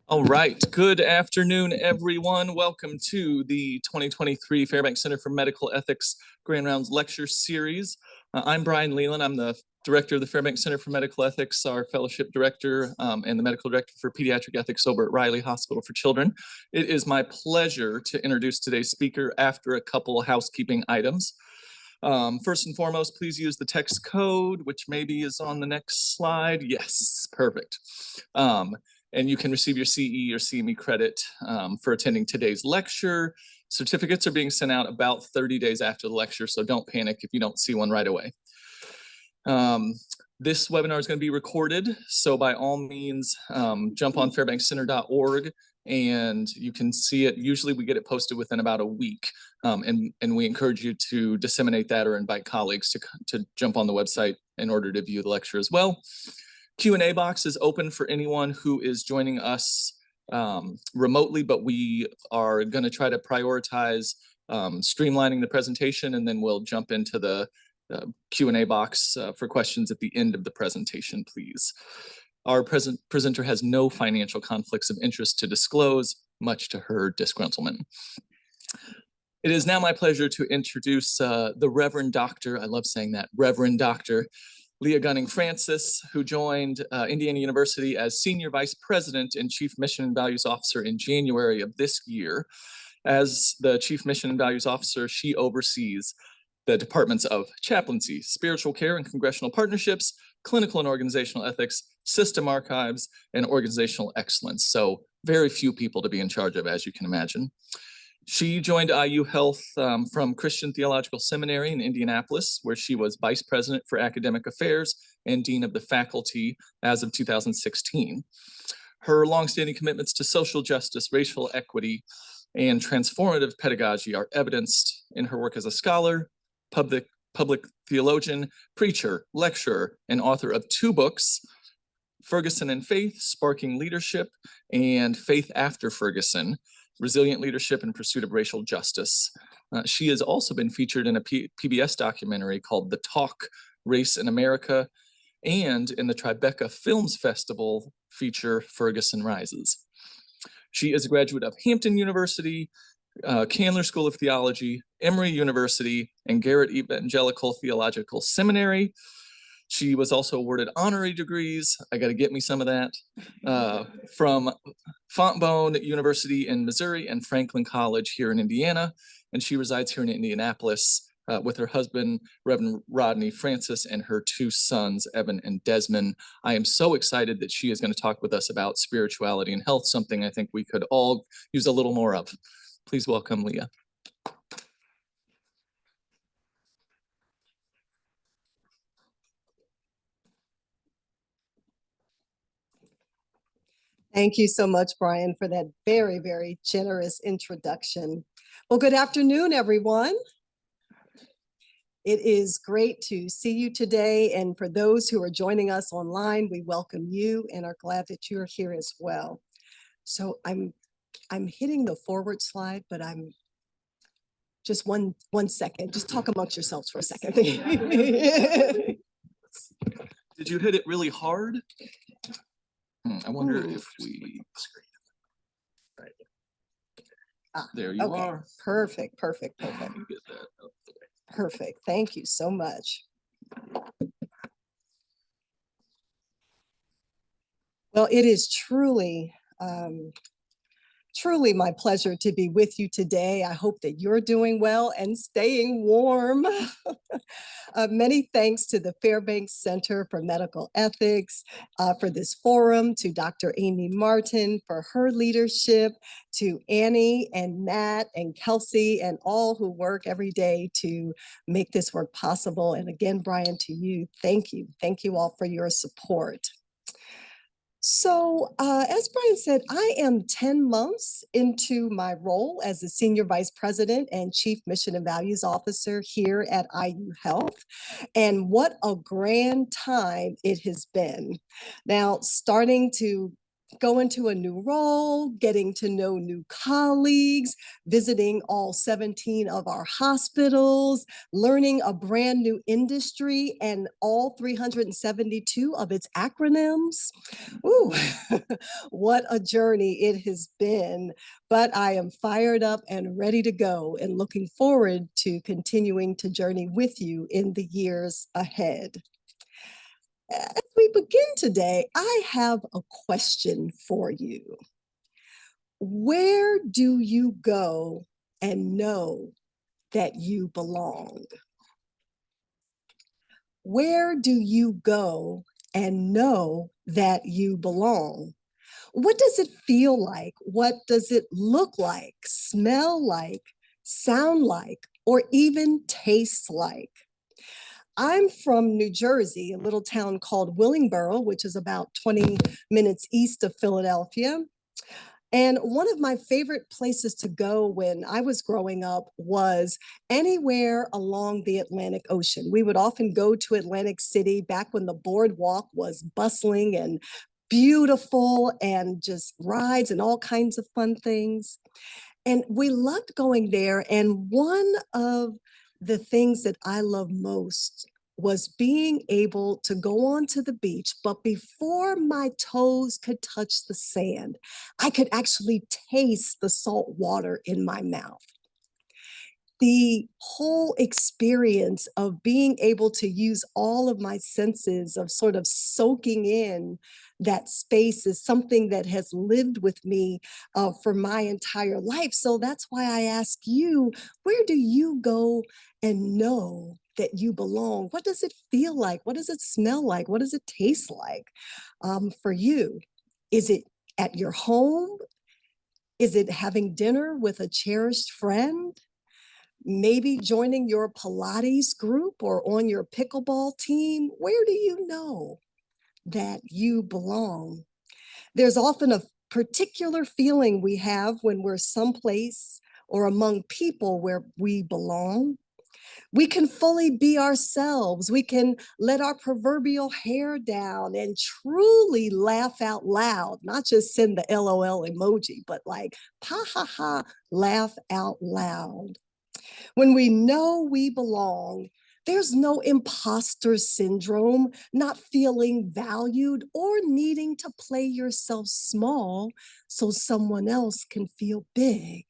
All right, good afternoon, everyone. Welcome to the 2023 Fairbanks Center for Medical Ethics Grand Rounds Lecture Series. I'm Brian Leland. I'm the director of the Fairbanks Center for Medical Ethics, our fellowship director, and the medical director for pediatric ethics over at Riley Hospital for Children. It is my pleasure to introduce today's speaker after a couple of housekeeping items. First and foremost, please use the text code, which maybe is on the next slide. Yes, perfect. And you can receive your CE or CME credit for attending today's lecture. Certificates are being sent out about 30 days after the lecture, so don't panic if you don't see one right away. This webinar is going to be recorded, so by all means, jump on fairbankscenter.org and you can see it. Usually we get it posted within about a week, and we encourage you to disseminate that or invite colleagues to jump on the website in order to view the lecture as well. Q&A box is open for anyone who is joining us remotely, but we are going to try to prioritize streamlining the presentation, and then we'll jump into the Q&A box for questions at the end of the presentation, please. Our presenter has no financial conflicts of interest to disclose, much to her disgruntlement. It is now my pleasure to introduce the Reverend Dr., I love saying that, Reverend Dr. Leah Gunning-Francis, who joined Indiana University as Senior Vice President and Chief Mission and Values Officer in January of this year. As the Chief Mission and Values Officer, she oversees the departments of chaplaincy, spiritual care and congressional partnerships, clinical and organizational ethics, system archives, and organizational excellence. So very few people to be in charge of, as you can imagine. She joined IU Health from Christian Theological Seminary in Indianapolis, where she was Vice President for Academic Affairs and Dean of the Faculty as of 2016. Her longstanding commitments to social justice, racial equity, and transformative pedagogy are evidenced in her work as a scholar, public theologian, preacher, lecturer, and author of 2 books, Ferguson and Faith, Sparking Leadership, and Faith After Ferguson, Resilient Leadership in Pursuit of Racial Justice. She has also been featured in a PBS documentary called The Talk, Race in America, and in the Tribeca Films Festival feature, Ferguson Rises. She is a graduate of Hampton University, Candler School of Theology, Emory University, and Garrett Evangelical Theological Seminary. She was also awarded honorary degrees, I got to get me some of that, from Fontbonne University in Missouri and Franklin College here in Indiana. And she resides here in Indianapolis with her husband, Reverend Rodney Francis, and her two sons, Evan and Desmond. I am so excited that she is going to talk with us about spirituality and health, something I think we could all use a little more of. Please welcome Leah. Thank you so much, Brian, for that very, very generous introduction. Well, good afternoon, everyone. It is great to see you today. And for those who are joining us online, we welcome you and are glad that you're here as well. So I'm hitting the forward slide, but I'm just one second. Just talk amongst yourselves for a second. Did you hit it really hard? I wonder if we. There you are. Perfect. Perfect. Thank you so much. Well, it is truly my pleasure to be with you today. I hope that you're doing well and staying warm. Many thanks to the Fairbanks Center for Medical Ethics for this forum, to Dr. Amy Martin for her leadership, to Annie and Matt and Kelsey and all who work every day to make this work possible. And again, Brian, to you, thank you. Thank you all for your support. So as Brian said, I am 10 months into my role as the Senior Vice President and Chief Mission and Values Officer here at IU Health. And what a grand time it has been. Now, starting to go into a new role, getting to know new colleagues, visiting all 17 of our hospitals, learning a brand new industry and all 372 of its acronyms. Ooh, what a journey it has been. But I am fired up and ready to go and looking forward to continuing to journey with you in the years ahead. As we begin today, I have a question for you. Where do you go and know that you belong? Where do you go and know that you belong? What does it feel like? What does it look like, smell like, sound like, or even taste like? I'm from New Jersey, a little town called Willingboro, which is about 20 minutes east of Philadelphia. And one of my favorite places to go when I was growing up was anywhere along the Atlantic Ocean. We would often go to Atlantic City back when the boardwalk was bustling and beautiful and just rides and all kinds of fun things. And we loved going there. And one of the things that I love most was being able to go onto the beach, but before my toes could touch the sand, I could actually taste the salt water in my mouth. The whole experience of being able to use all of my senses of sort of soaking in that space is something that has lived with me for my entire life. So that's why I ask you, where do you go and know that you belong? What does it feel like? What does it smell like? What does it taste like for you? Is it at your home? Is it having dinner with a cherished friend? Maybe joining your Pilates group or on your pickleball team? Where do you know that you belong? There's often a particular feeling we have when we're someplace or among people where we belong. We can fully be ourselves. We can let our proverbial hair down and truly laugh out loud, not just send the LOL emoji, but like, ha ha ha, laugh out loud. When we know we belong, there's no imposter syndrome, not feeling valued or needing to play yourself small so someone else can feel big.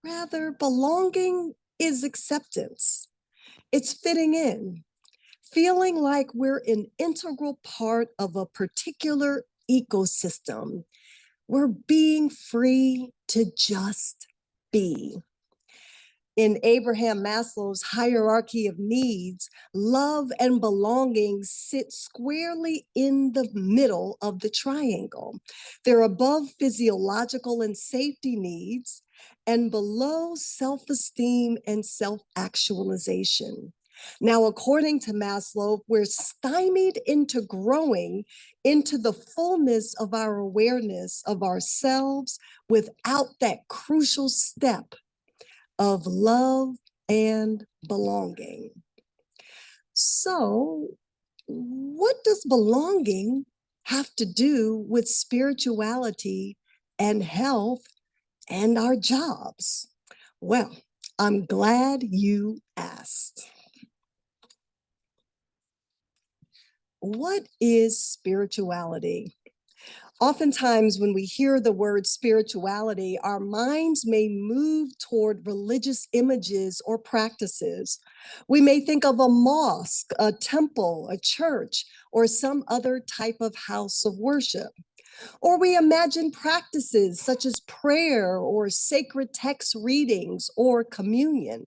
Rather, belonging is acceptance. It's fitting in, feeling like we're an integral part of a particular ecosystem. We're being free to just be. In Abraham Maslow's hierarchy of needs, love and belonging sit squarely in the middle of the triangle. They're above physiological and safety needs and below self-esteem and self-actualization. Now, according to Maslow, we're stymied into growing into the fullness of our awareness of ourselves without that crucial step of love and belonging. So, what does belonging have to do with spirituality and health and our jobs? Well, I'm glad you asked. What is spirituality? Oftentimes, when we hear the word spirituality, our minds may move toward religious images or practices. We may think of a mosque, a temple, a church, or some other type of house of worship. Or we imagine practices such as prayer or sacred text readings or communion.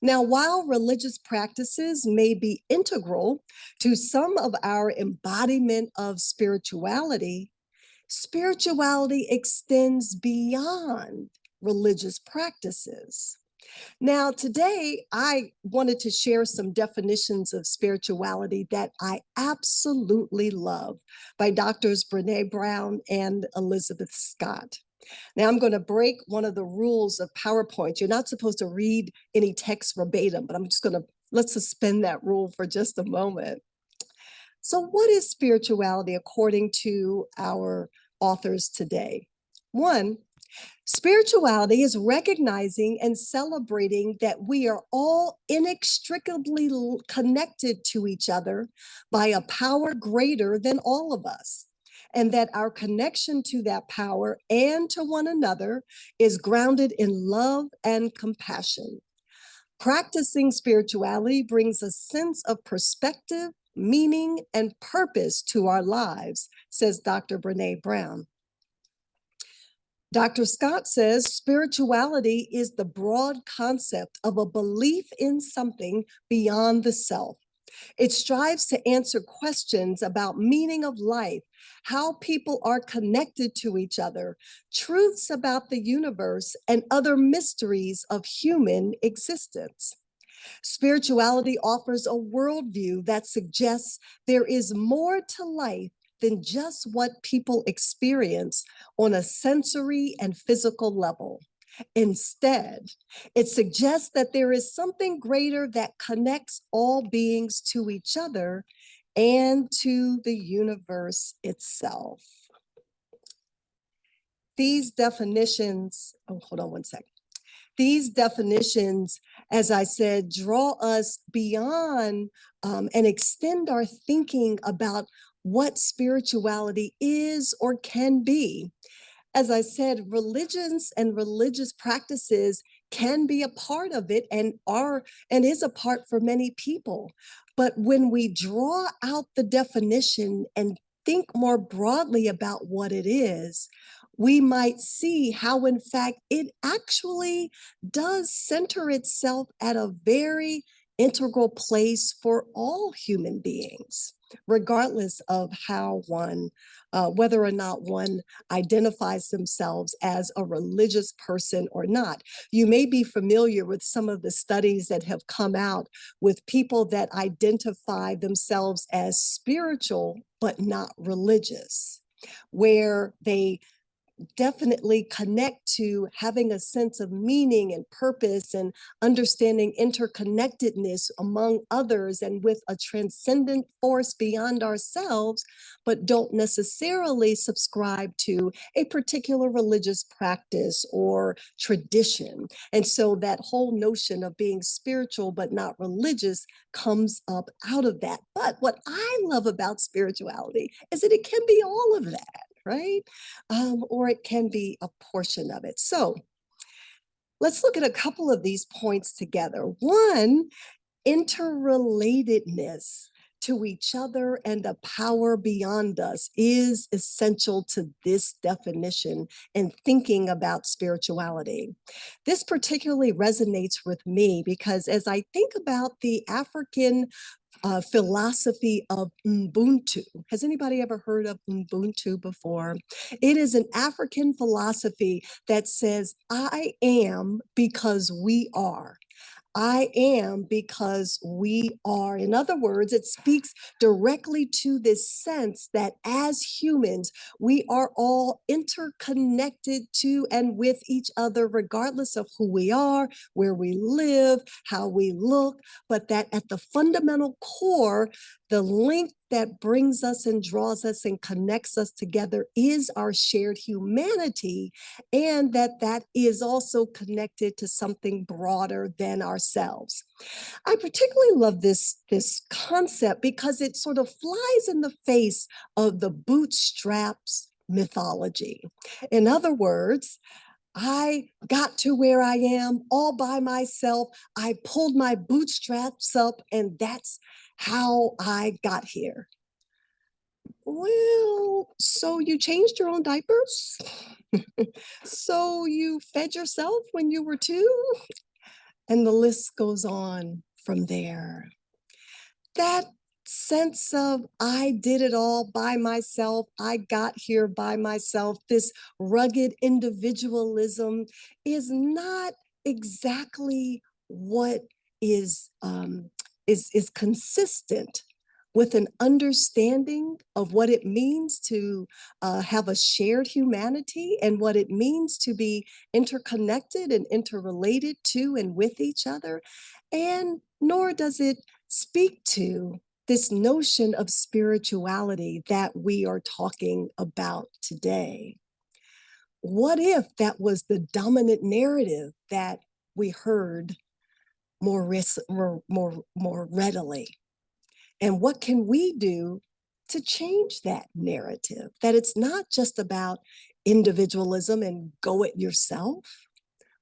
Now, while religious practices may be integral to some of our embodiment of spirituality, spirituality extends beyond religious practices. Now, today, I wanted to share some definitions of spirituality that I absolutely love by Doctors Brene Brown and Elizabeth Scott. Now, I'm going to break one of the rules of PowerPoint. You're not supposed to read any text verbatim, but I'm just going to let's suspend that rule for just a moment. So, what is spirituality according to our authors today? One, spirituality is recognizing and celebrating that we are all inextricably connected to each other by a power greater than all of us, and that our connection to that power and to one another is grounded in love and compassion. Practicing spirituality brings a sense of perspective, meaning, and purpose to our lives, says Dr. Brene Brown. Dr. Scott says spirituality is the broad concept of a belief in something beyond the self. It strives to answer questions about meaning of life, how people are connected to each other, truths about the universe, and other mysteries of human existence. Spirituality offers a worldview that suggests there is more to life than just what people experience on a sensory and physical level. Instead, it suggests that there is something greater that connects all beings to each other and to the universe itself. These definitions, hold on one second. These definitions, as I said, draw us beyond and extend our thinking about what spirituality is or can be. As I said, religions and religious practices can be a part of it and is a part for many people. But when we draw out the definition and think more broadly about what it is, we might see how, in fact, it actually does center itself at a very integral place for all human beings, regardless of how whether or not one identifies themselves as a religious person or not. You may be familiar with some of the studies that have come out with people that identify themselves as spiritual but not religious, where they definitely connect to having a sense of meaning and purpose and understanding interconnectedness among others and with a transcendent force beyond ourselves, but don't necessarily subscribe to a particular religious practice or tradition. And so that whole notion of being spiritual but not religious comes up out of that. But what I love about spirituality is that it can be all of that, right? Or it can be a portion of it. So let's look at a couple of these points together. One, interrelatedness. to each other and a power beyond us is essential to this definition and thinking about spirituality. This particularly resonates with me because as I think about the African philosophy of Ubuntu. Has anybody ever heard of Ubuntu before? It is an African philosophy that says, I am because we are. I am because we are. In other words, it speaks directly to this sense that as humans, we are all interconnected to and with each other, regardless of who we are, where we live, how we look, but that at the fundamental core, the link that brings us and draws us and connects us together is our shared humanity, and that is also connected to something broader than ourselves. I particularly love this concept because it sort of flies in the face of the bootstraps mythology. In other words, I got to where I am all by myself. I pulled my bootstraps up, and that's how I got here. Well, so you changed your own diapers? So you fed yourself when you were two? And the list goes on from there. That sense of I did it all by myself, I got here by myself, this rugged individualism is not exactly what is consistent with an understanding of what it means to have a shared humanity and what it means to be interconnected and interrelated to and with each other. And nor does it speak to this notion of spirituality that we are talking about today. What if that was the dominant narrative that we heard more readily? And what can we do to change that narrative? That it's not just about individualism and go it yourself,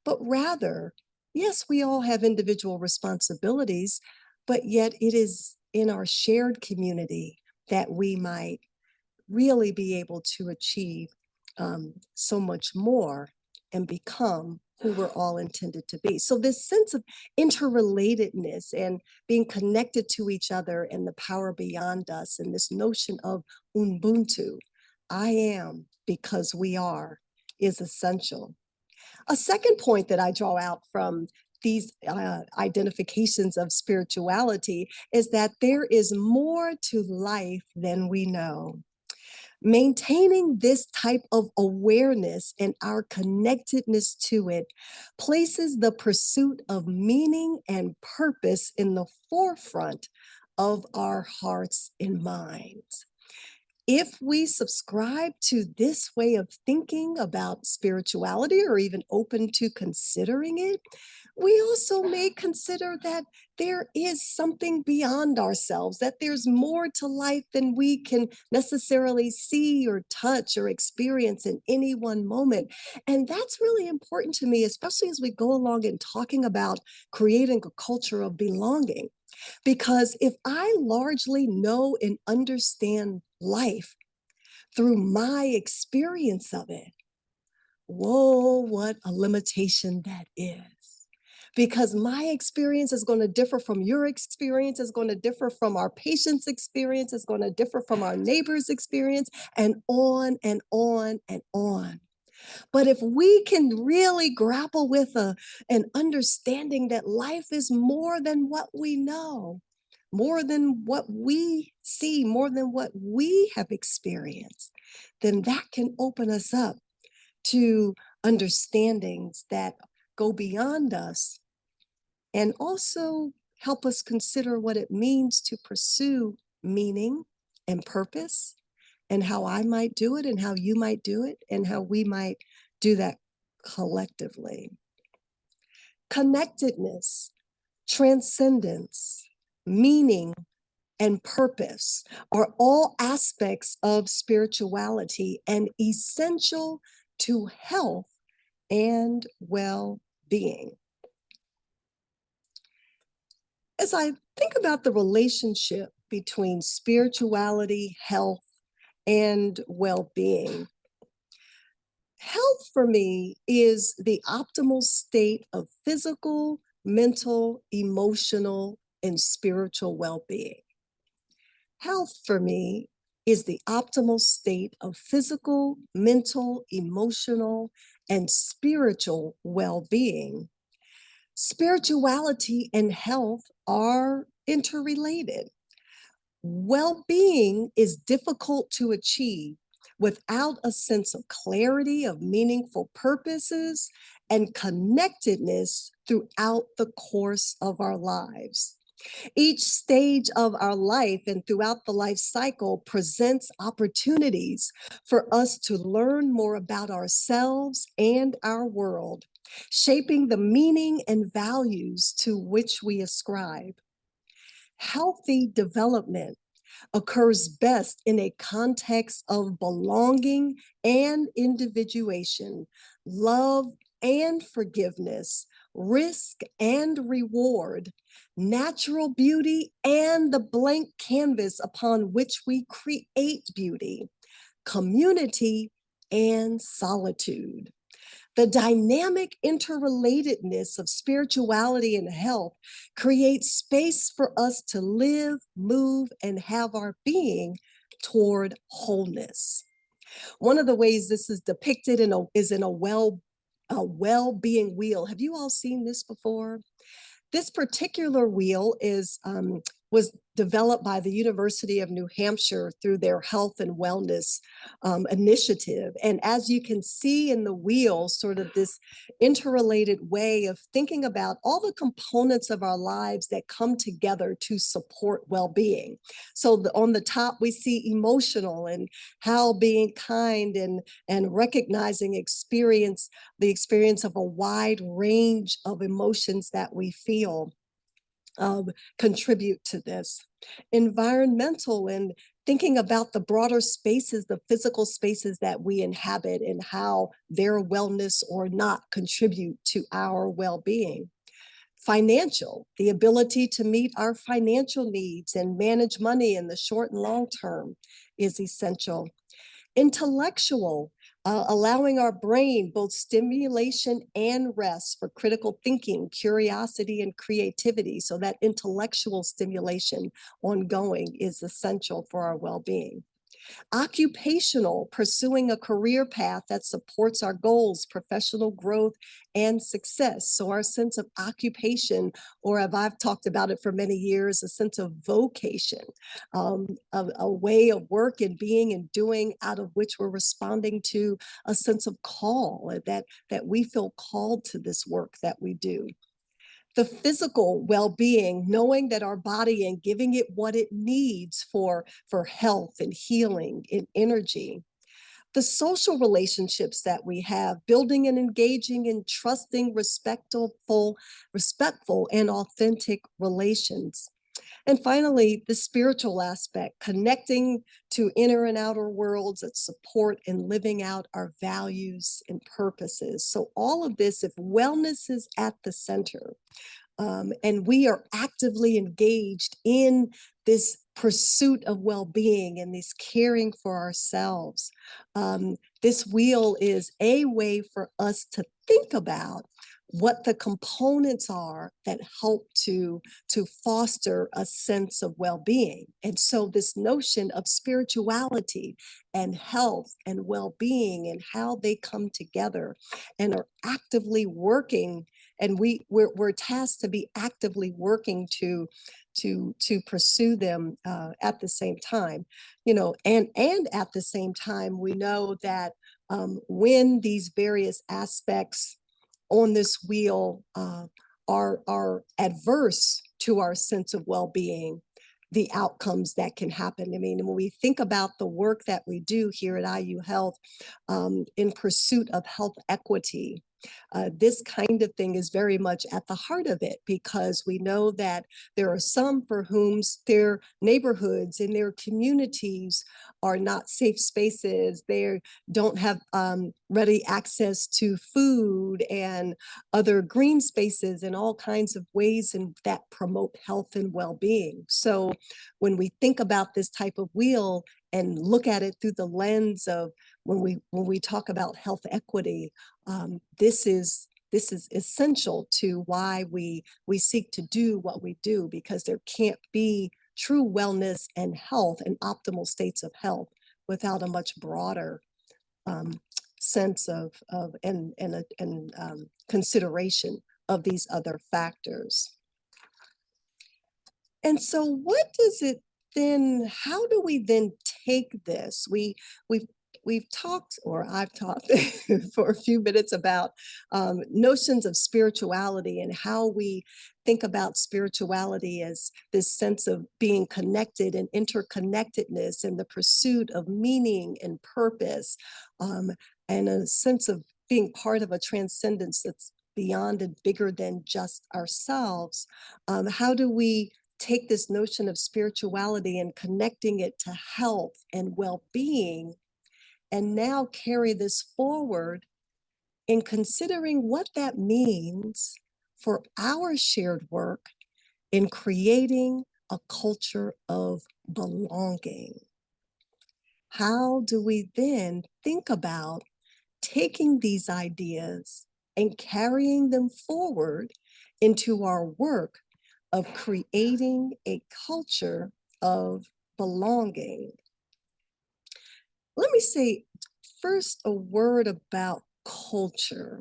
but rather, yes, we all have individual responsibilities, but yet it is in our shared community that we might really be able to achieve so much more and become who we're all intended to be. So this sense of interrelatedness and being connected to each other and the power beyond us, and this notion of Ubuntu, I am because we are, is essential. A second point that I draw out from these identifications of spirituality is that there is more to life than we know. Maintaining this type of awareness and our connectedness to it places the pursuit of meaning and purpose in the forefront of our hearts and minds. If we subscribe to this way of thinking about spirituality or even open to considering it, we also may consider that there is something beyond ourselves, that there's more to life than we can necessarily see or touch or experience in any one moment. And that's really important to me, especially as we go along and talking about creating a culture of belonging. Because if I largely know and understand life through my experience of it, whoa, what a limitation that is. Because my experience is going to differ from your experience, is going to differ from our patient's experience, is going to differ from our neighbor's experience, and on and on and on. But if we can really grapple with an understanding that life is more than what we know, more than what we see, more than what we have experienced, then that can open us up to understandings that go beyond us and also help us consider what it means to pursue meaning and purpose, and how I might do it and how you might do it and how we might do that collectively. Connectedness, transcendence, meaning, and purpose are all aspects of spirituality and essential to health and well-being. As I think about the relationship between spirituality, health, and well-being. Health for me is the optimal state of physical, mental, emotional, and spiritual well-being. Health for me is the optimal state of physical, mental, emotional, and spiritual well-being. Spirituality and health are interrelated. Well-being is difficult to achieve without a sense of clarity, of meaningful purposes, and connectedness throughout the course of our lives. Each stage of our life and throughout the life cycle presents opportunities for us to learn more about ourselves and our world, shaping the meaning and values to which we ascribe. Healthy development occurs best in a context of belonging and individuation, love and forgiveness, risk and reward, natural beauty and the blank canvas upon which we create beauty, community and solitude. The dynamic interrelatedness of spirituality and health creates space for us to live, move, and have our being toward wholeness. One of the ways this is depicted is in a well-being wheel. Have you all seen this before? This particular wheel was developed by the University of New Hampshire through their health and wellness initiative. And as you can see in the wheel, sort of this interrelated way of thinking about all the components of our lives that come together to support well-being. So on the top, we see emotional and how being kind and recognizing the experience of a wide range of emotions that we feel contribute to this. Environmental and thinking about the broader spaces, the physical spaces that we inhabit and how their wellness or not contribute to our well-being. Financial, the ability to meet our financial needs and manage money in the short and long term is essential. Intellectual, allowing our brain both stimulation and rest for critical thinking, curiosity, and creativity. So that intellectual stimulation ongoing is essential for our well-being. Occupational, pursuing a career path that supports our goals, professional growth, and success. So our sense of occupation, or as I've talked about it for many years, a sense of vocation, a way of work and being and doing out of which we're responding to a sense of call, that we feel called to this work that we do. The physical well-being, knowing that our body and giving it what it needs for health and healing and energy. The social relationships that we have, building and engaging in trusting, respectful and authentic relations. And finally, the spiritual aspect, connecting to inner and outer worlds that support and living out our values and purposes. So all of this, if wellness is at the center, and we are actively engaged in this pursuit of well-being and this caring for ourselves, this wheel is a way for us to think about what the components are that help to foster a sense of well-being. And so this notion of spirituality and health and well-being and how they come together and are actively working, and we're tasked to be actively working to pursue them at the same time, and at the same time, we know that when these various aspects on this wheel are adverse to our sense of well-being, the outcomes that can happen. I mean, when we think about the work that we do here at IU Health in pursuit of health equity, This kind of thing is very much at the heart of it, because we know that there are some for whom their neighborhoods and their communities are not safe spaces. They don't have ready access to food and other green spaces and all kinds of ways that promote health and well-being. So when we think about this type of wheel and look at it through the lens of when we talk about health equity, this is essential to why we seek to do what we do, because there can't be true wellness and health and optimal states of health without a much broader sense of consideration of these other factors. And so what does it then, how do we then take this? We've talked, or I've talked for a few minutes about notions of spirituality and how we think about spirituality as this sense of being connected and interconnectedness and the pursuit of meaning and purpose, and a sense of being part of a transcendence that's beyond and bigger than just ourselves. How do we take this notion of spirituality and connecting it to health and well-being, and now carry this forward in considering what that means for our shared work in creating a culture of belonging? How do we then think about taking these ideas and carrying them forward into our work of creating a culture of belonging? Let me say first a word about culture.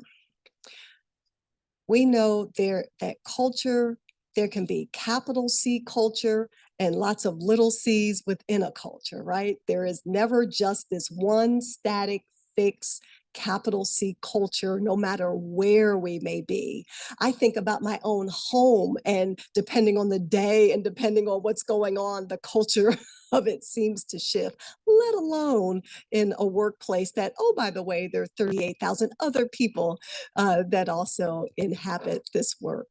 We know that culture, there can be capital C culture and lots of little c's within a culture, right? There is never just this one static, fixed capital C culture, no matter where we may be. I think about my own home, and depending on the day and depending on what's going on, the culture of it seems to shift, let alone in a workplace that, oh, by the way, there are 38,000 other people that also inhabit this work.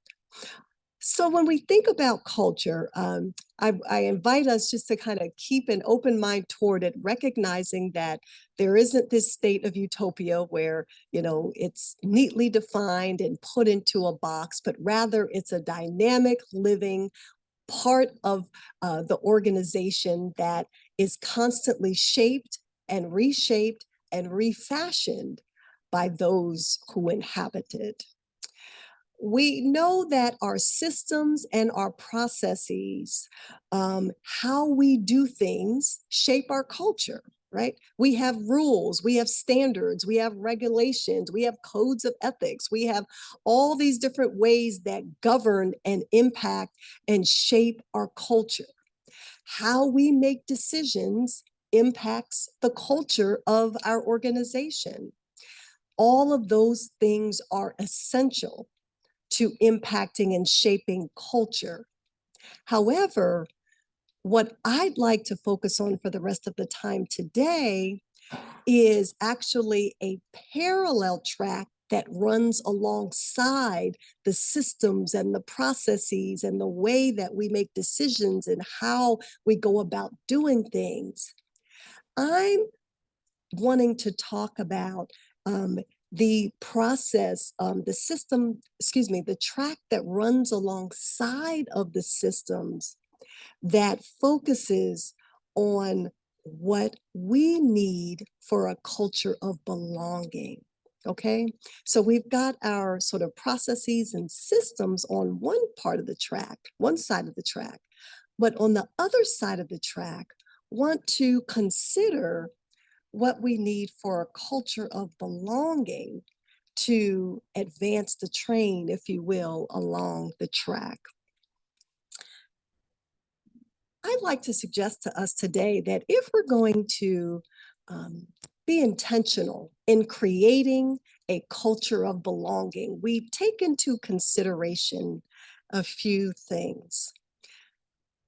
So when we think about culture, I invite us just to kind of keep an open mind toward it, recognizing that there isn't this state of utopia where, it's neatly defined and put into a box, but rather it's a dynamic, living part of the organization that is constantly shaped and reshaped and refashioned by those who inhabit it. We know that our systems and our processes, how we do things, shape our culture, right? We have rules, we have standards, we have regulations, we have codes of ethics, we have all these different ways that govern and impact and shape our culture. How we make decisions impacts the culture of our organization. All of those things are essential to impacting and shaping culture. However, what I'd like to focus on for the rest of the time today is actually a parallel track that runs alongside the systems and the processes and the way that we make decisions and how we go about doing things. I'm wanting to talk about the process, the system, the track that runs alongside of the systems that focuses on what we need for a culture of belonging. Okay, so we've got our sort of processes and systems on one part of the track, one side of the track, but on the other side of the track, want to consider what we need for a culture of belonging to advance the train, if you will, along the track. I'd like to suggest to us today that if we're going to be intentional in creating a culture of belonging, we take into consideration a few things: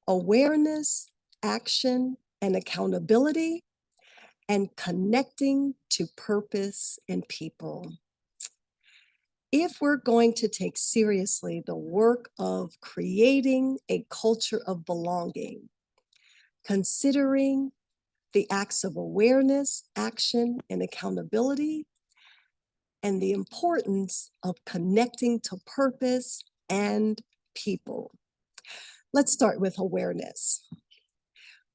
awareness, action, and accountability, and connecting to purpose and people. if we're going to take seriously the work of creating a culture of belonging, considering the acts of awareness, action, and accountability, and the importance of connecting to purpose and people. Let's start with awareness.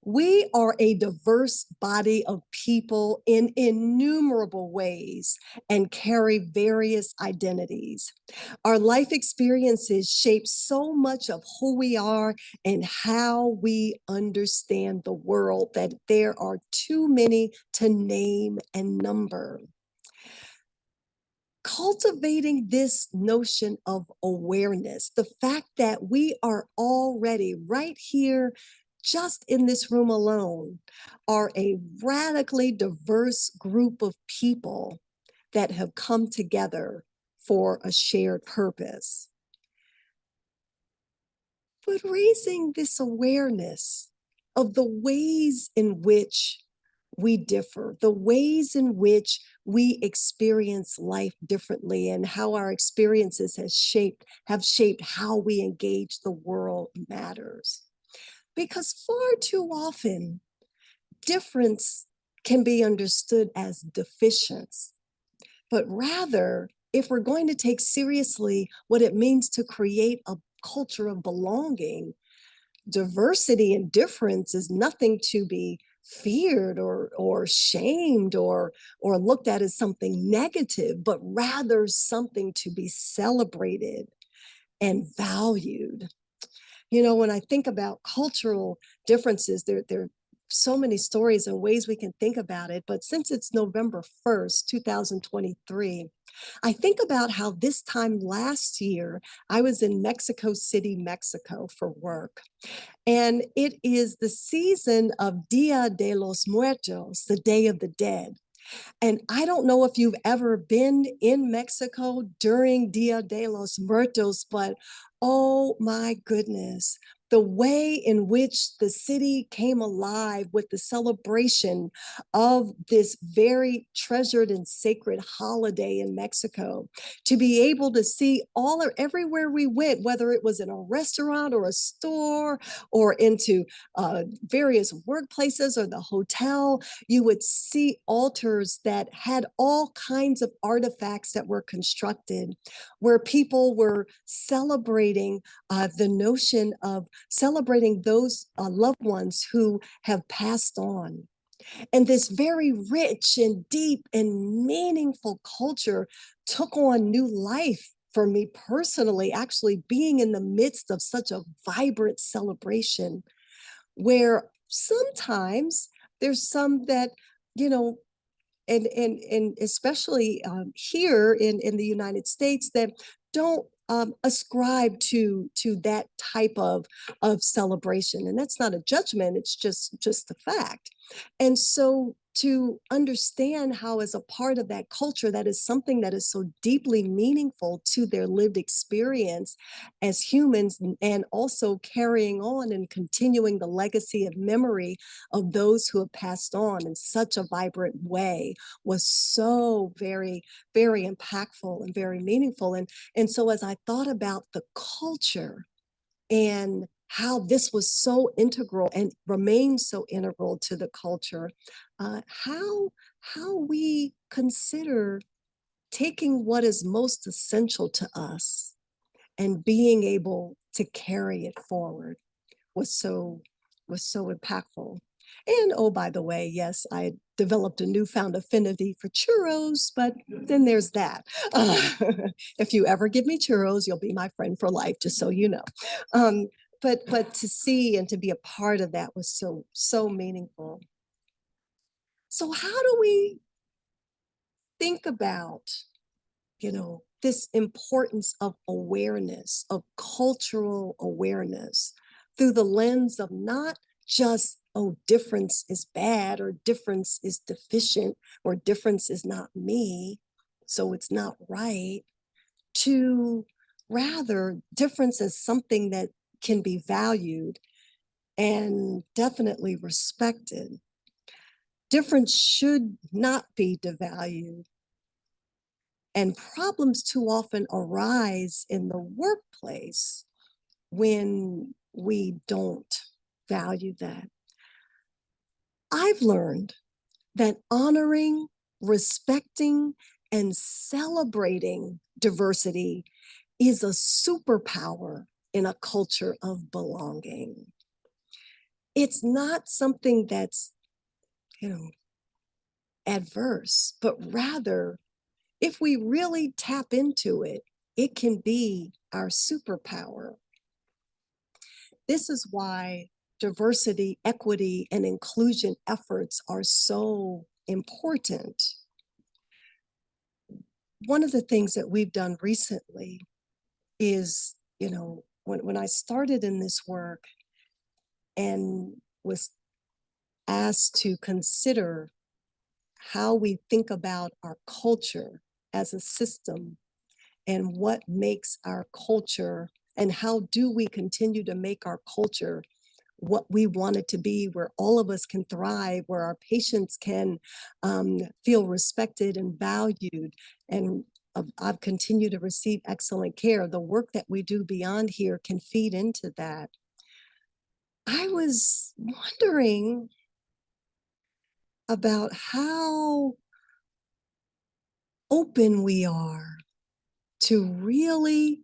We are a diverse body of people in innumerable ways and carry various identities. Our life experiences shape so much of who we are and how we understand the world that there are too many to name and number. Cultivating this notion of awareness, the fact that we are already right here, just in this room alone, are a radically diverse group of people that have come together for a shared purpose. But raising this awareness of the ways in which we differ, the ways in which we experience life differently, and how our experiences have shaped how we engage the world matters. Because far too often, difference can be understood as deficiency, but rather, if we're going to take seriously what it means to create a culture of belonging, diversity and difference is nothing to be feared or shamed or looked at as something negative, but rather something to be celebrated and valued. You know, when I think about cultural differences, there are so many stories and ways we can think about it. But since it's November 1st, 2023, I think about how this time last year, I was in Mexico City, Mexico for work. And it is the season of Dia de los Muertos, the Day of the Dead. And I don't know if you've ever been in Mexico during Dia de los Muertos, but oh my goodness, the way in which the city came alive with the celebration of this very treasured and sacred holiday in Mexico, to be able to see all or everywhere we went, whether it was in a restaurant or a store or into various workplaces or the hotel, you would see altars that had all kinds of artifacts that were constructed where people were celebrating the notion of celebrating those loved ones who have passed on. And this very rich and deep and meaningful culture took on new life for me personally, actually being in the midst of such a vibrant celebration where sometimes there's some that, you know, and especially here in the United States that don't ascribe to that type of celebration. And that's not a judgment, it's just a fact. And so to understand how as a part of that culture, that is something that is so deeply meaningful to their lived experience as humans, and also carrying on and continuing the legacy of memory of those who have passed on in such a vibrant way, was so very, very impactful and very meaningful. And so as I thought about the culture and how this was so integral and remains so integral to the culture, how we consider taking what is most essential to us and being able to carry it forward was so impactful. And oh, by the way, yes, I developed a newfound affinity for churros, but then there's that. If you ever give me churros, you'll be my friend for life, just so you know. But to see and to be a part of that was so meaningful. So how do we think about, you know, this importance of awareness, of cultural awareness, through the lens of not just, oh, difference is bad or difference is deficient or difference is not me, so it's not right, to rather difference as something that can be valued and definitely respected. Difference should not be devalued, And problems too often arise in the workplace when we don't value that. I've learned that honoring, respecting, and celebrating diversity is a superpower in a culture of belonging. It's not something that's, adverse, but rather, if we really tap into it, it can be our superpower. This is why diversity, equity, and inclusion efforts are so important. One of the things that we've done recently is, when I started in this work and was asked to consider how we think about our culture as a system and what makes our culture and how do we continue to make our culture what we want it to be, where all of us can thrive, where our patients can feel respected and valued, and I've continued to receive excellent care. The work that we do beyond here can feed into that. I was wondering about how open we are to really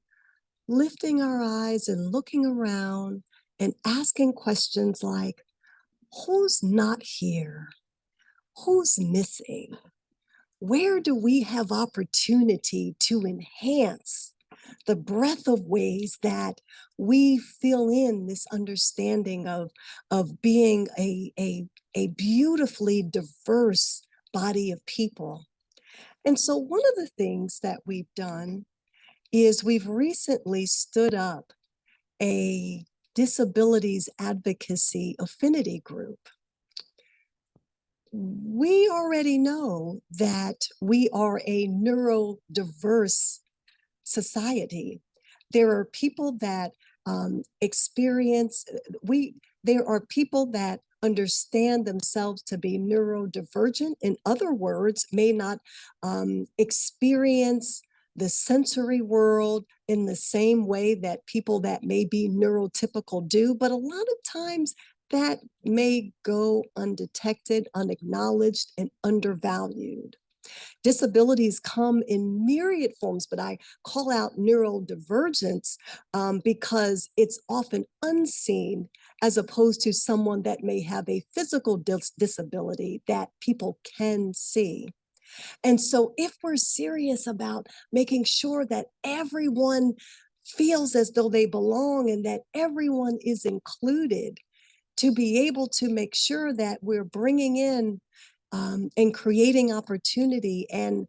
lifting our eyes and looking around and asking questions like, who's not here? Who's missing? Where do we have opportunity to enhance the breadth of ways that we fill in this understanding of being a beautifully diverse body of people? And so one of the things that we've done is we've recently stood up a disabilities advocacy affinity group. We already know that we are a neurodiverse society. There are people that there are people that understand themselves to be neurodivergent. In other words, may not experience the sensory world in the same way that people that may be neurotypical do, but a lot of times that may go undetected, unacknowledged, and undervalued. Disabilities come in myriad forms, but I call out neurodivergence because it's often unseen as opposed to someone that may have a physical disability that people can see. And so if we're serious about making sure that everyone feels as though they belong and that everyone is included, to be able to make sure that we're bringing in and creating opportunity and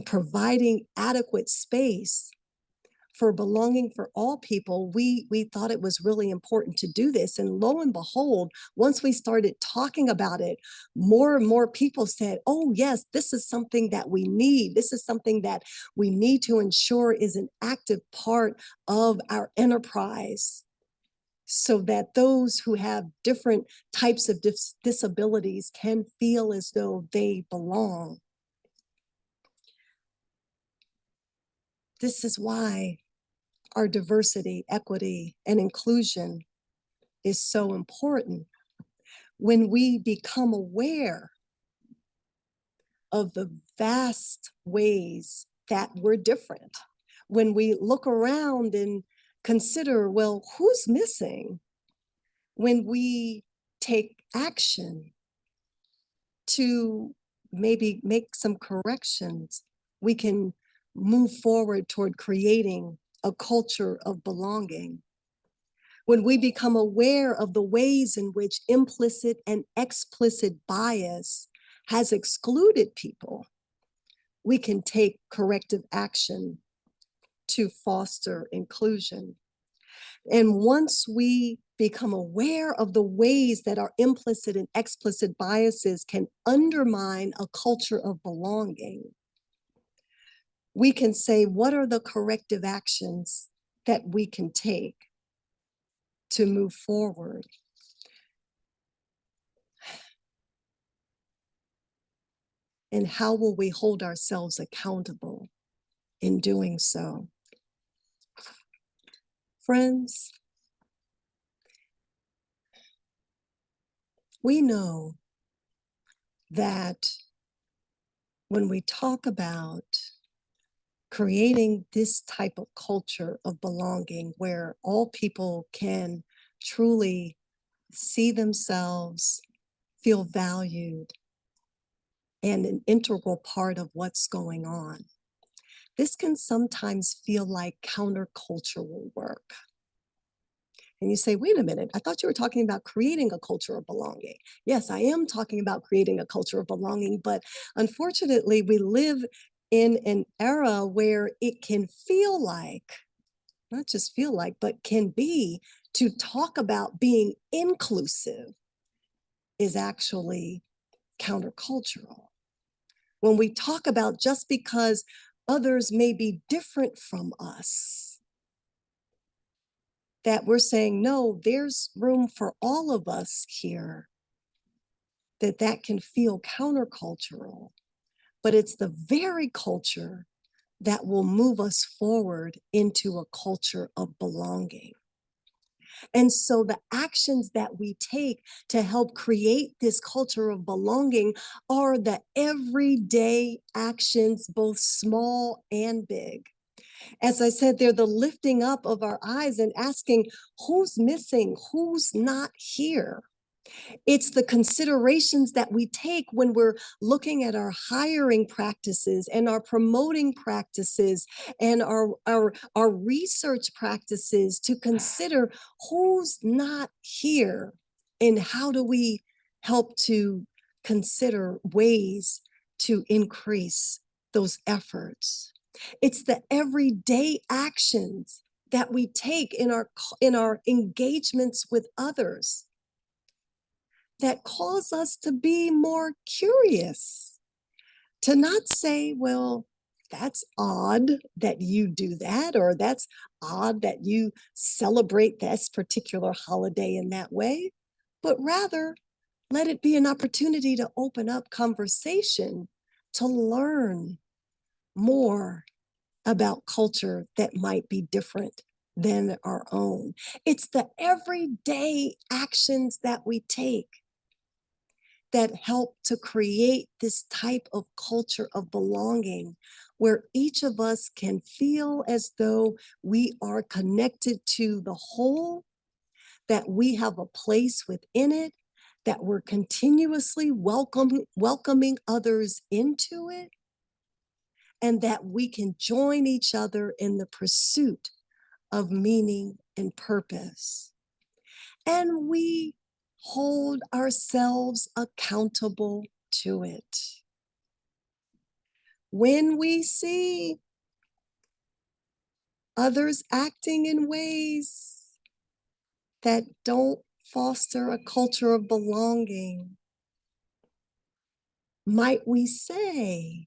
providing adequate space for belonging for all people, we thought it was really important to do this. And lo and behold, once we started talking about it, more and more people said, oh yes, this is something that we need. This is something that we need to ensure is an active part of our enterprise, so that those who have different types of disabilities can feel as though they belong. This is why our diversity, equity, and inclusion is so important. When we become aware of the vast ways that we're different, when we look around and consider, well, who's missing? When we take action to maybe make some corrections, we can move forward toward creating a culture of belonging. When we become aware of the ways in which implicit and explicit bias has excluded people, we can take corrective action to foster inclusion. And once we become aware of the ways that our implicit and explicit biases can undermine a culture of belonging, we can say, what are the corrective actions that we can take to move forward? And how will we hold ourselves accountable in doing so? Friends, we know that when we talk about creating this type of culture of belonging where all people can truly see themselves, feel valued, and an integral part of what's going on, this can sometimes feel like countercultural work. And you say, wait a minute, I thought you were talking about creating a culture of belonging. Yes, I am talking about creating a culture of belonging, but unfortunately, we live in an era where it can feel like, not just feel like, but can be, to talk about being inclusive is actually countercultural. When we talk about just because others may be different from us, that we're saying, no, there's room for all of us here, that can feel countercultural, but it's the very culture that will move us forward into a culture of belonging. And so the actions that we take to help create this culture of belonging are the everyday actions, both small and big. As I said, they're the lifting up of our eyes and asking, who's missing? Who's not here? It's the considerations that we take when we're looking at our hiring practices and our promoting practices and our research practices to consider who's not here and how do we help to consider ways to increase those efforts. It's the everyday actions that we take in our engagements with others that cause us to be more curious, to not say, well, that's odd that you do that, or that's odd that you celebrate this particular holiday in that way, but rather let it be an opportunity to open up conversation, to learn more about culture that might be different than our own. It's the everyday actions that we take that help to create this type of culture of belonging where each of us can feel as though we are connected to the whole, that we have a place within it, that we're continuously welcoming others into it, and that we can join each other in the pursuit of meaning and purpose. And we hold ourselves accountable to it. When we see others acting in ways that don't foster a culture of belonging, might we say,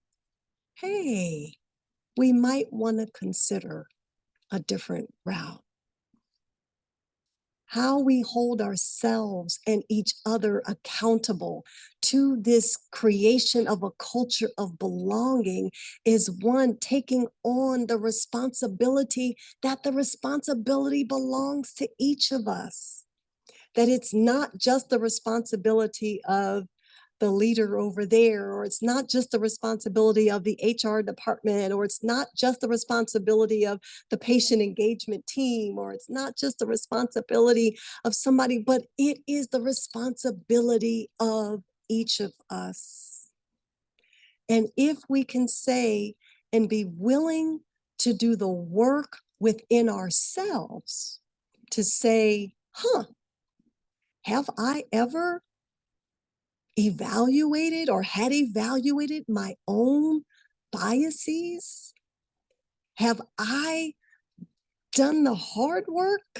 hey, we might want to consider a different route? How we hold ourselves and each other accountable to this creation of a culture of belonging is one, taking on the responsibility that the responsibility belongs to each of us. That it's not just the responsibility of the leader over there, or it's not just the responsibility of the HR department, or it's not just the responsibility of the patient engagement team, or it's not just the responsibility of somebody, but it is the responsibility of each of us. And if we can say and be willing to do the work within ourselves to say, have I ever evaluated or had evaluated my own biases? Have I done the hard work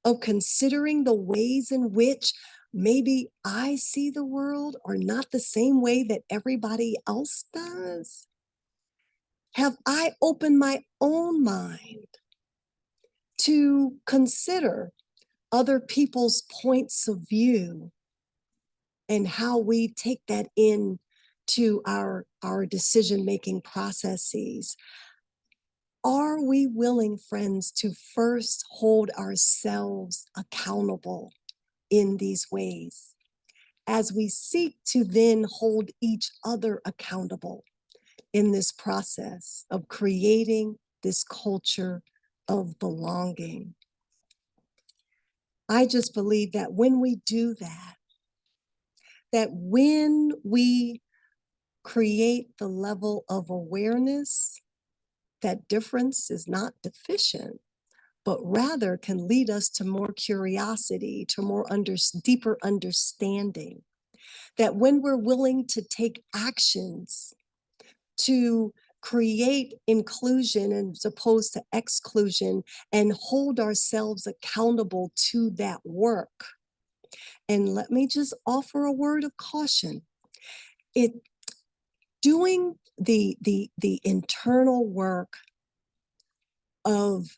of considering the ways in which maybe I see the world are not the same way that everybody else does? Have I opened my own mind to consider other people's points of view and how we take that in to our decision-making processes? Are we willing, friends, to first hold ourselves accountable in these ways as we seek to then hold each other accountable in this process of creating this culture of belonging? I just believe that when we do that, that when we create the level of awareness, that difference is not deficient, but rather can lead us to more curiosity, to more deeper understanding. That when we're willing to take actions to create inclusion as opposed to exclusion and hold ourselves accountable to that work. And let me just offer a word of caution. Doing the internal work of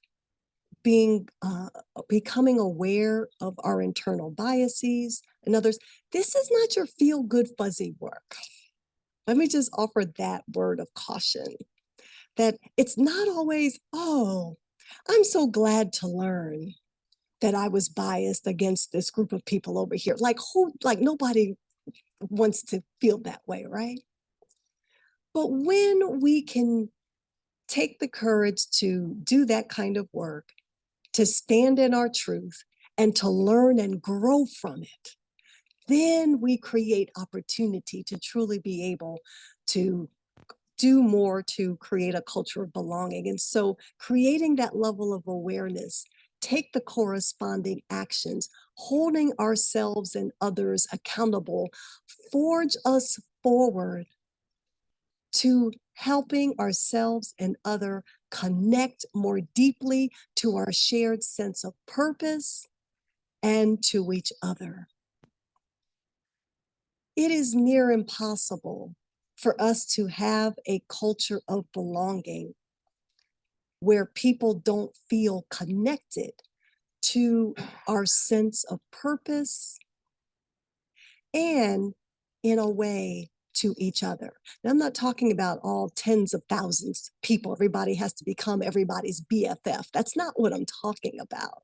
becoming aware of our internal biases and others, this is not your feel good fuzzy work. Let me just offer that word of caution, that it's not always, oh, I'm so glad to learn that I was biased against this group of people over here. Like nobody wants to feel that way, right? But when we can take the courage to do that kind of work, to stand in our truth and to learn and grow from it, then we create opportunity to truly be able to do more to create a culture of belonging. And so creating that level of awareness, take the corresponding actions, holding ourselves and others accountable, forge us forward to helping ourselves and other connect more deeply to our shared sense of purpose and to each other. It is near impossible for us to have a culture of belonging where people don't feel connected to our sense of purpose and, in a way, to each other. Now, I'm not talking about all tens of thousands of people. Everybody has to become everybody's BFF. That's not what I'm talking about.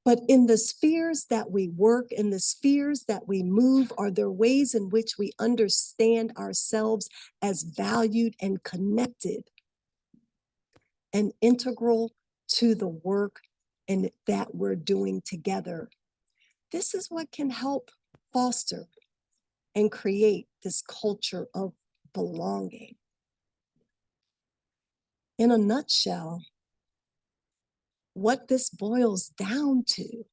But in the spheres that we work, in the spheres that we move, are there ways in which we understand ourselves as valued and connected and integral to the work and that we're doing together? This is what can help foster and create this culture of belonging. In a nutshell, what this boils down to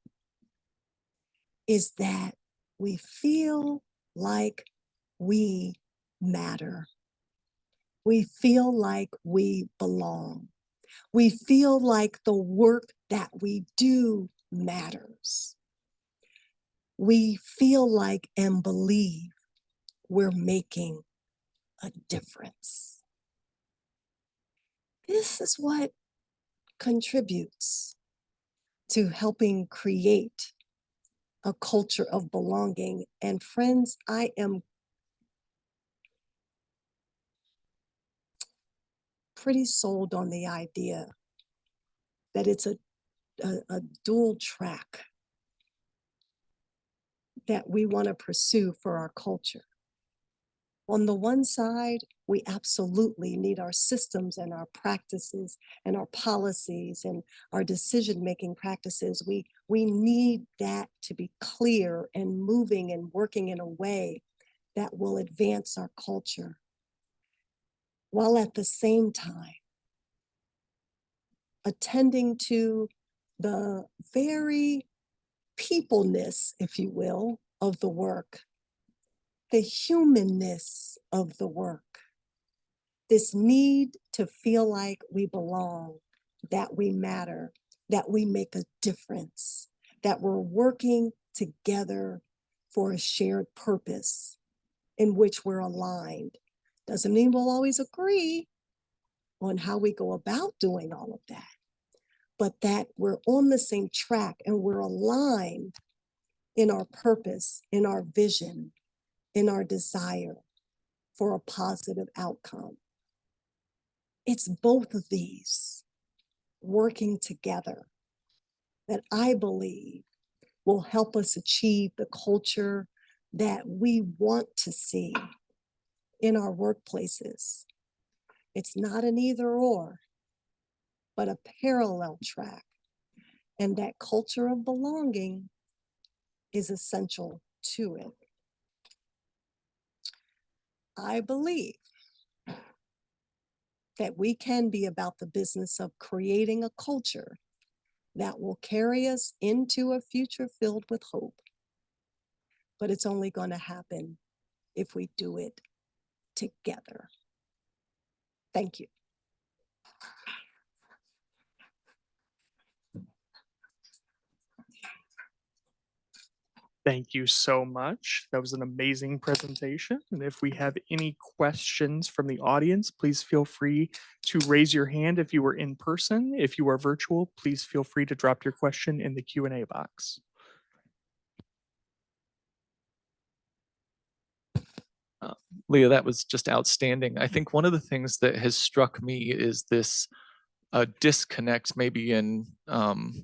is that we feel like we matter. We feel like we belong. We feel like the work that we do matters. We feel like and believe we're making a difference. This is what contributes to helping create a culture of belonging. And friends, I am pretty sold on the idea that it's a dual track that we want to pursue for our culture. On the one side, we absolutely need our systems and our practices and our policies and our decision-making practices. We need that to be clear and moving and working in a way that will advance our culture, while at the same time attending to the very peopleness, if you will, of the work, the humanness of the work, this need to feel like we belong, that we matter, that we make a difference, that we're working together for a shared purpose in which we're aligned. Doesn't mean we'll always agree on how we go about doing all of that, but that we're on the same track and we're aligned in our purpose, in our vision, in our desire for a positive outcome. It's both of these working together that I believe will help us achieve the culture that we want to see in our workplaces. It's not an either or, but a parallel track. And that culture of belonging is essential to it. I believe that we can be about the business of creating a culture that will carry us into a future filled with hope. But it's only going to happen if we do it together. Thank you. Thank you so much. That was an amazing presentation. And if we have any questions from the audience, please feel free to raise your hand if you were in person. If you are virtual, please feel free to drop your question in the Q&A box. Leah, that was just outstanding. I think one of the things that has struck me is this disconnect maybe in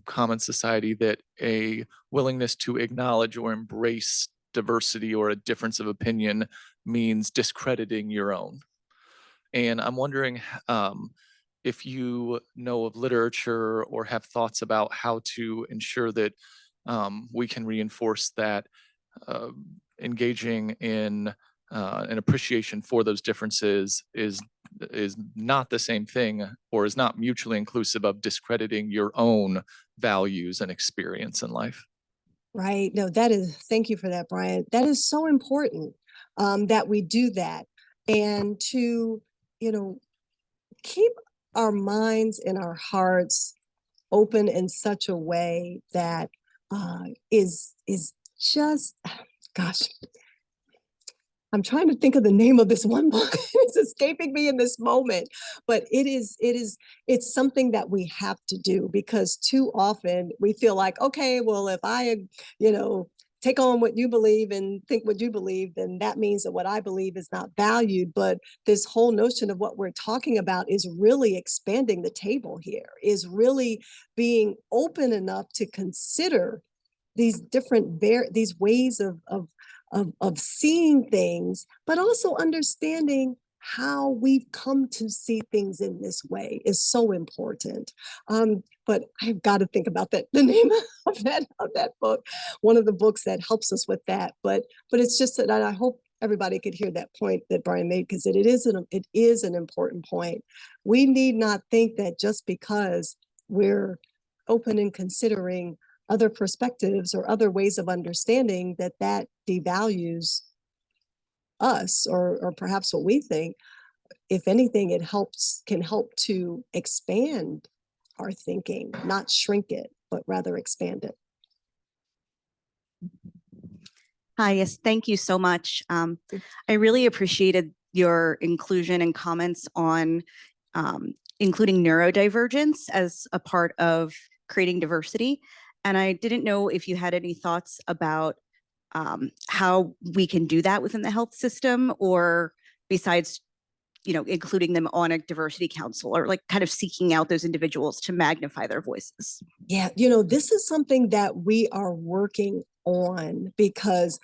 common society, that a willingness to acknowledge or embrace diversity or a difference of opinion means discrediting your own. And I'm wondering if you know of literature or have thoughts about how to ensure that we can reinforce that engaging in an appreciation for those differences is not the same thing, or is not mutually inclusive of discrediting your own values and experience in life. Right. No, thank you for that, Brian. That is so important that we do that, and to, keep our minds and our hearts open in such a way that is just, gosh, I'm trying to think of the name of this one book. It's escaping me in this moment, but it's something that we have to do, because too often we feel like, okay, well, if I, take on what you believe and think what you believe, then that means that what I believe is not valued. But this whole notion of what we're talking about is really expanding the table here, is really being open enough to consider these different these ways of seeing things, but also understanding how we've come to see things in this way is so important. But I've got to think about the name of that book, one of the books that helps us with that. But it's just that I hope everybody could hear that point that Brian made, because it is an important point. We need not think that just because we're open and considering other perspectives or other ways of understanding, that devalues us or perhaps what we think. If anything, it can help to expand our thinking, not shrink it, but rather expand it. Hi, yes, thank you so much. I really appreciated your inclusion and comments on including neurodivergence as a part of creating diversity. And I didn't know if you had any thoughts about how we can do that within the health system, or besides, including them on a diversity council, or like kind of seeking out those individuals to magnify their voices. Yeah, this is something that we are working on, because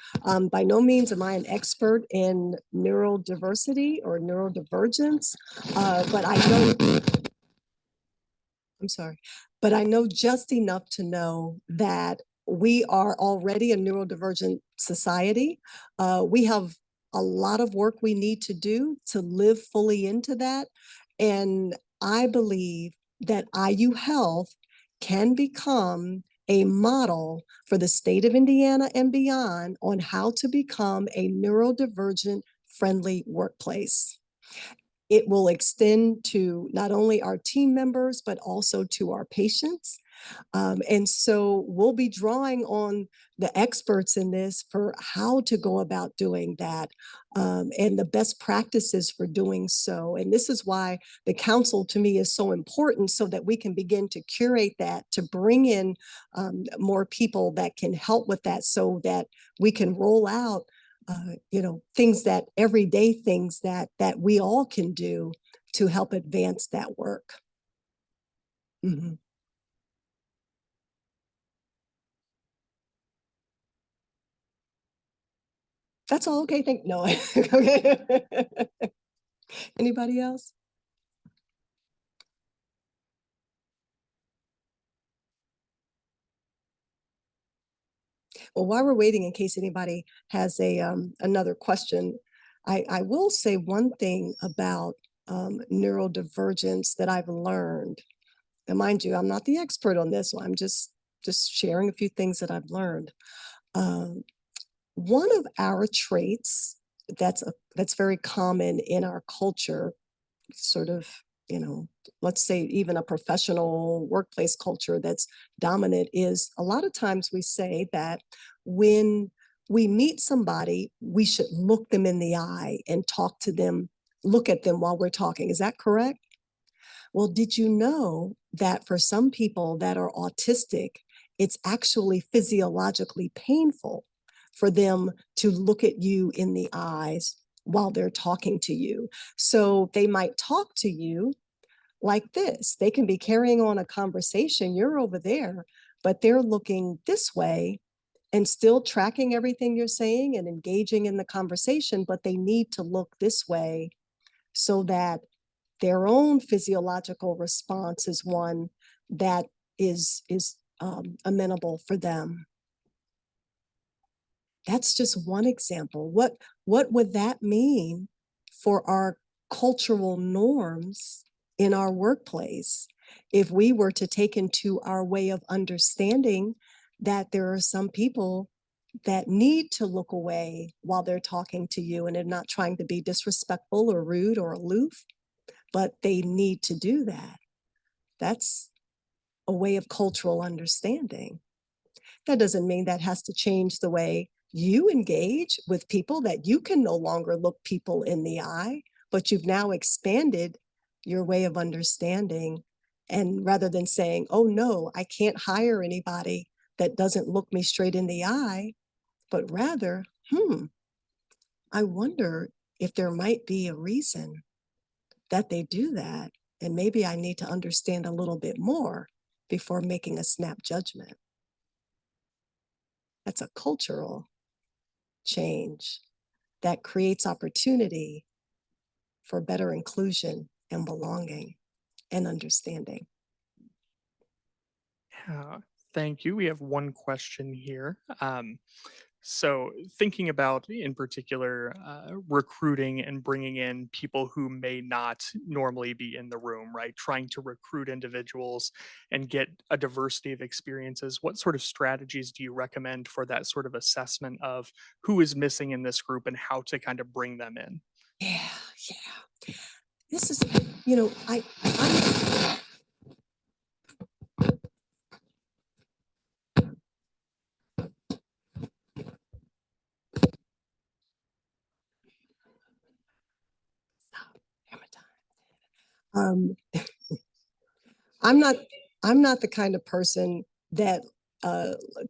by no means am I an expert in neurodiversity or neurodivergence, but I know, I'm sorry, but I know just enough to know that we are already a neurodivergent society. We have a lot of work we need to do to live fully into that. And I believe that IU Health can become a model for the state of Indiana and beyond on how to become a neurodivergent friendly workplace. It will extend to not only our team members, but also to our patients. And so we'll be drawing on the experts in this for how to go about doing that, and the best practices for doing so. And this is why the council to me is so important, so that we can begin to curate that, to bring in more people that can help with that, so that we can roll out things that everyday things that we all can do to help advance that work. Mhm. That's all. Okay. No. Okay. Anybody else? Well, while we're waiting, in case anybody has another question, I will say one thing about neurodivergence that I've learned. And mind you, I'm not the expert on this one. I'm just sharing a few things that I've learned. One of our traits that's very common in our culture, sort of, let's say even a professional workplace culture that's dominant, is a lot of times we say that when we meet somebody, we should look them in the eye and talk to them, look at them while we're talking. Is that correct? Well, did you know that for some people that are autistic, it's actually physiologically painful for them to look at you in the eyes while they're talking to you? So they might talk to you like this. They can be carrying on a conversation. You're over there, but they're looking this way and still tracking everything you're saying and engaging in the conversation, but they need to look this way so that their own physiological response is one that is amenable for them. That's just one example. What would that mean for our cultural norms in our workplace if we were to take into our way of understanding that there are some people that need to look away while they're talking to you, and they're not trying to be disrespectful or rude or aloof, but they need to do that. That's a way of cultural understanding. That doesn't mean that has to change the way you engage with people, that you can no longer look people in the eye, but you've now expanded your way of understanding. And rather than saying, oh no, I can't hire anybody that doesn't look me straight in the eye, but rather, I wonder if there might be a reason that they do that. And maybe I need to understand a little bit more before making a snap judgment. That's a cultural change that creates opportunity for better inclusion and belonging and understanding. Yeah, thank you. We have one question here. So thinking about, in particular, recruiting and bringing in people who may not normally be in the room, right? Trying to recruit individuals and get a diversity of experiences. What sort of strategies do you recommend for that sort of assessment of who is missing in this group and how to kind of bring them in? Yeah. This is, I um, I'm not the kind of person that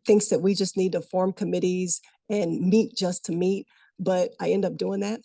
thinks that we just need to form committees and meet just to meet, but I end up doing that.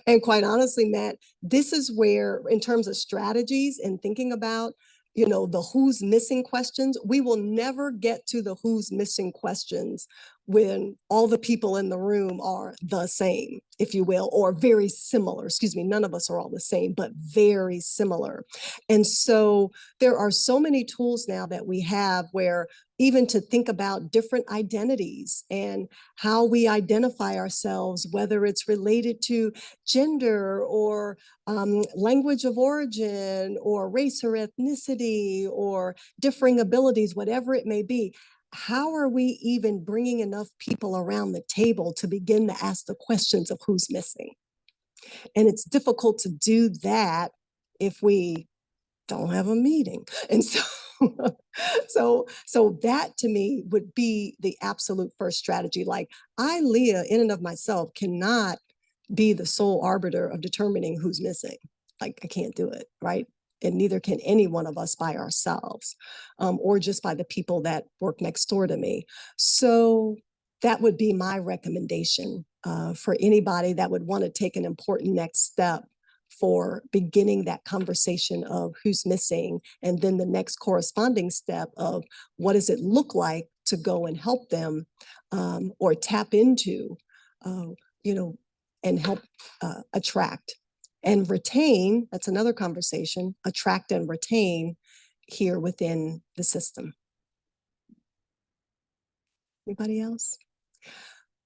And quite honestly, Matt, this is where, in terms of strategies and thinking about, the who's missing questions, we will never get to the who's missing questions when all the people in the room are the same, if you will, or very similar. Excuse me, none of us are all the same, but very similar. And so there are so many tools now that we have where even to think about different identities and how we identify ourselves, whether it's related to gender or language of origin or race or ethnicity or differing abilities, whatever it may be. How are we even bringing enough people around the table to begin to ask the questions of who's missing? And it's difficult to do that if we don't have a meeting. And so so that to me would be the absolute first strategy. Like, I, Leah, in and of myself, cannot be the sole arbiter of determining who's missing. Like, I can't do it, right? And neither can any one of us by ourselves, or just by the people that work next door to me. So that would be my recommendation for anybody that would want to take an important next step for beginning that conversation of who's missing, and then the next corresponding step of what does it look like to go and help them or tap into, and help attract and retain. That's another conversation, attract and retain here within the system. Anybody else?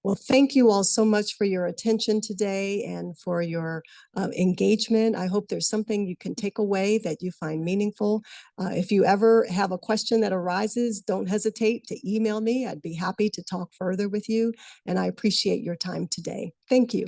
Well, thank you all so much for your attention today and for your engagement. I hope there's something you can take away that you find meaningful. If you ever have a question that arises, don't hesitate to email me. I'd be happy to talk further with you, and I appreciate your time today. Thank you.